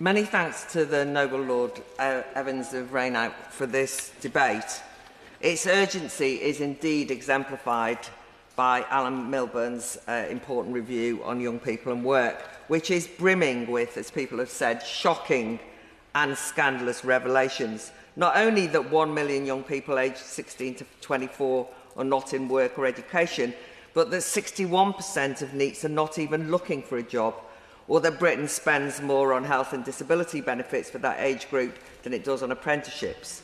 Many thanks to the Noble Lord Evans of Raynaud for this debate. Its urgency is indeed exemplified by Alan Milburn's important review on young people and work, which is brimming with, as people have said, shocking and scandalous revelations. Not only that 1 million young people aged 16 to 24 are not in work or education, but that 61% of NEETs are not even looking for a job, or that Britain spends more on health and disability benefits for that age group than it does on apprenticeships.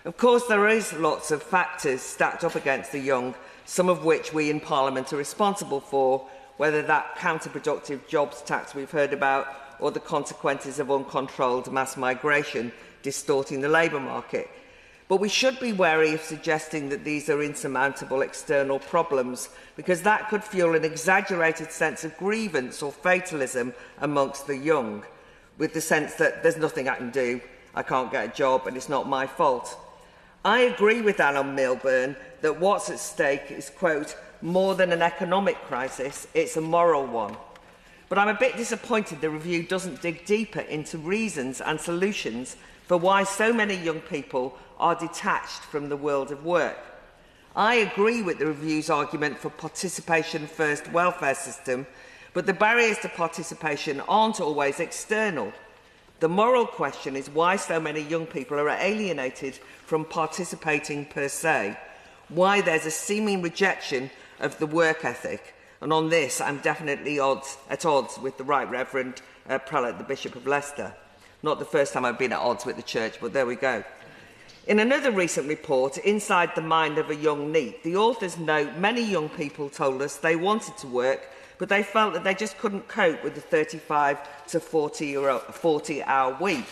Of course, there is lots of factors stacked up against the young, some of which we in Parliament are responsible for, whether that counterproductive jobs tax we've heard about or the consequences of uncontrolled mass migration distorting the labour market. But we should be wary of suggesting that these are insurmountable external problems, because that could fuel an exaggerated sense of grievance or fatalism amongst the young, with the sense that there's nothing I can do, I can't get a job and it's not my fault. I agree with Alan Milburn that what's at stake is, quote, more than an economic crisis, it's a moral one. But I'm a bit disappointed the review doesn't dig deeper into reasons and solutions for why so many young people are detached from the world of work. I agree with the review's argument for participation-first welfare system, but the barriers to participation aren't always external. The moral question is why so many young people are alienated from participating per se, why there's a seeming rejection of the work ethic. And on this, I'm definitely at odds with the Right Reverend Prelate, the Bishop of Leicester. Not the first time I've been at odds with the Church, but there we go. In another recent report, Inside the Mind of a Young NEET, the authors note many young people told us they wanted to work, but they felt that they just couldn't cope with the 35 to 40-hour week.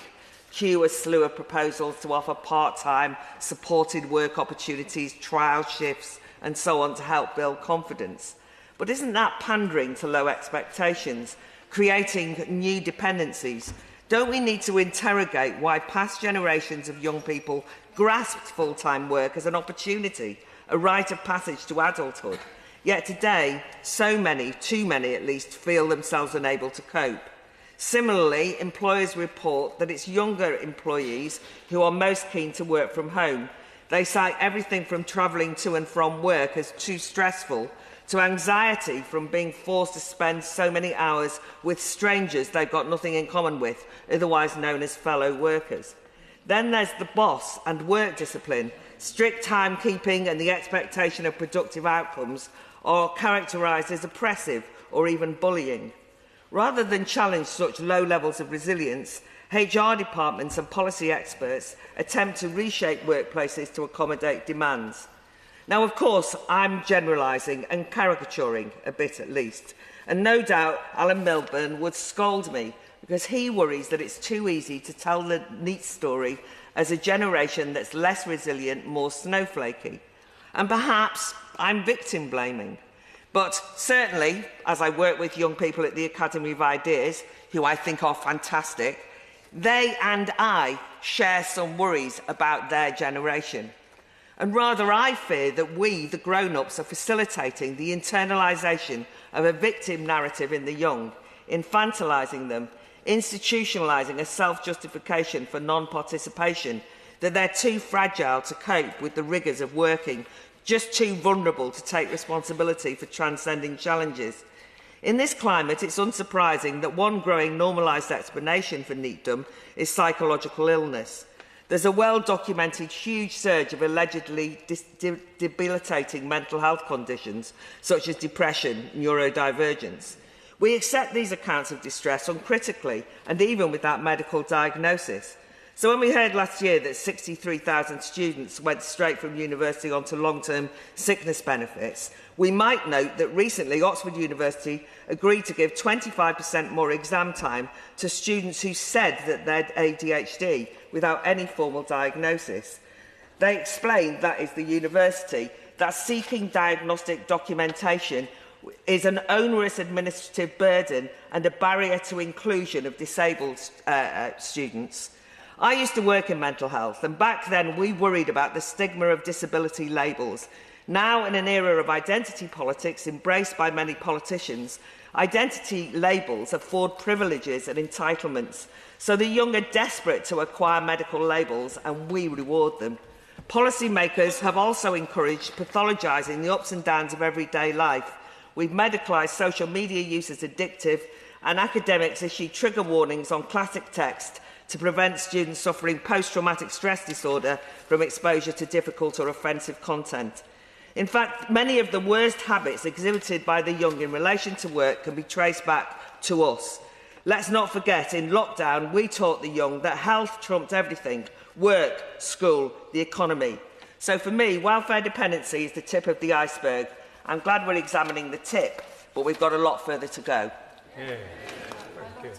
Cue a slew of proposals to offer part-time, supported work opportunities, trial shifts, and so on to help build confidence. But isn't that pandering to low expectations, creating new dependencies? Don't we need to interrogate why past generations of young people grasped full-time work as an opportunity, a rite of passage to adulthood? Yet today, so many, too many at least, feel themselves unable to cope. Similarly, employers report that it's younger employees who are most keen to work from home. They cite everything from travelling to and from work as too stressful, to anxiety from being forced to spend so many hours with strangers they've got nothing in common with, otherwise known as fellow workers. Then there's the boss and work discipline. Strict timekeeping and the expectation of productive outcomes are characterised as oppressive or even bullying. Rather than challenge such low levels of resilience, HR departments and policy experts attempt to reshape workplaces to accommodate demands. Now, of course, I'm generalising and caricaturing a bit at least, and no doubt Alan Milburn would scold me because he worries that it's too easy to tell the NEET story as a generation that's less resilient, more snowflakey. And perhaps I'm victim blaming. But certainly, as I work with young people at the Academy of Ideas, who I think are fantastic, they and I share some worries about their generation. And rather, I fear that we, the grown-ups, are facilitating the internalisation of a victim narrative in the young, infantilising them, institutionalising a self-justification for non-participation, that they're too fragile to cope with the rigours of working, just too vulnerable to take responsibility for transcending challenges. In this climate, it's unsurprising that one growing normalised explanation for NEETdom is psychological illness. There's a well-documented huge surge of allegedly debilitating mental health conditions, such as depression, neurodivergence. We accept these accounts of distress uncritically, and even without medical diagnosis. So when we heard last year that 63,000 students went straight from university onto long-term sickness benefits, we might note that recently Oxford University agreed to give 25% more exam time to students who said that they had ADHD without any formal diagnosis. They explained, that is the university, that seeking diagnostic documentation is an onerous administrative burden and a barrier to inclusion of disabled students. I used to work in mental health, and back then we worried about the stigma of disability labels. Now, in an era of identity politics embraced by many politicians, Identity labels afford privileges and entitlements, so the young are desperate to acquire medical labels and we reward them. Policymakers have also encouraged pathologising the ups and downs of everyday life. We've medicalised social media use as addictive, and academics issue trigger warnings on classic text to prevent students suffering post-traumatic stress disorder from exposure to difficult or offensive content. In fact, many of the worst habits exhibited by the young in relation to work can be traced back to us. Let's not forget, in lockdown, we taught the young that health trumped everything: work, school, the economy. So for me, welfare dependency is the tip of the iceberg. I'm glad we're examining the tip, but we've got a lot further to go. Yeah. Very good.